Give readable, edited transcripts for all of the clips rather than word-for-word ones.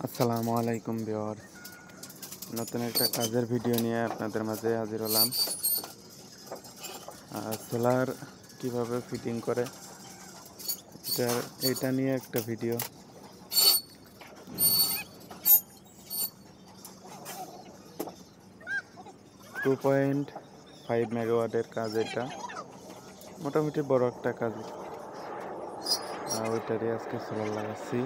আসসালামু আলাইকুম ভিউয়ার্স, নতুন একটা কাজের ভিডিও নিয়ে আপনাদের মাঝে হাজির হলাম। সোলার কিভাবে ফিটিং করে এটা নিয়ে একটা ভিডিও। 2.5 মেগাওয়াটের কাজ এটা, মোটামুটি বড় একটা কাজ। ওইটারই আজকে সোলার লাগাচ্ছি।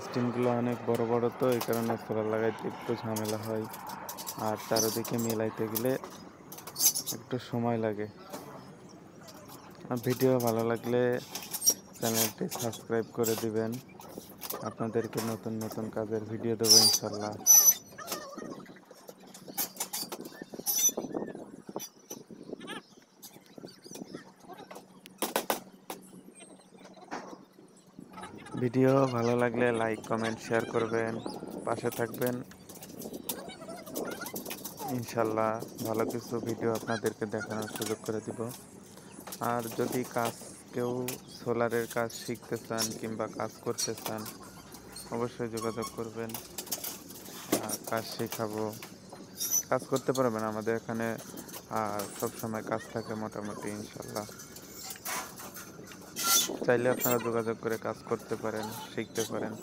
স্টিমগুলো অনেক বড় বড়, তো এই কারণে সোলার লাগাইতে একটু ঝামেলা হয়, আর চারিদিকে মিলাইতে গেলে একটু সময় লাগে। আর ভিডিও ভালো লাগলে চ্যানেলটি সাবস্ক্রাইব করে দিবেন। আপনাদেরকে নতুন নতুন কাজের ভিডিও দেবো ইনশাল্লাহ। ভিডিও ভালো লাগলে লাইক, কমেন্ট, শেয়ার করবেন, পাশে থাকবেন। ইনশাল্লাহ ভালো কিছু ভিডিও আপনাদেরকে দেখানোর সুযোগ করে দিব। আর যদি কেউ সোলারের কাজ শিখতে চান কিংবা কাজ করতে চান, অবশ্যই যোগাযোগ করবেন। কাজ শেখাবো, কাজ করতে পারবেন আমাদের এখানে। সব সময় কাজ থাকে মোটামুটি ইনশাল্লাহ। চাইলে আপনারা যোগাযোগ করে কাজ করতে পারেন, শিখতে পারেন।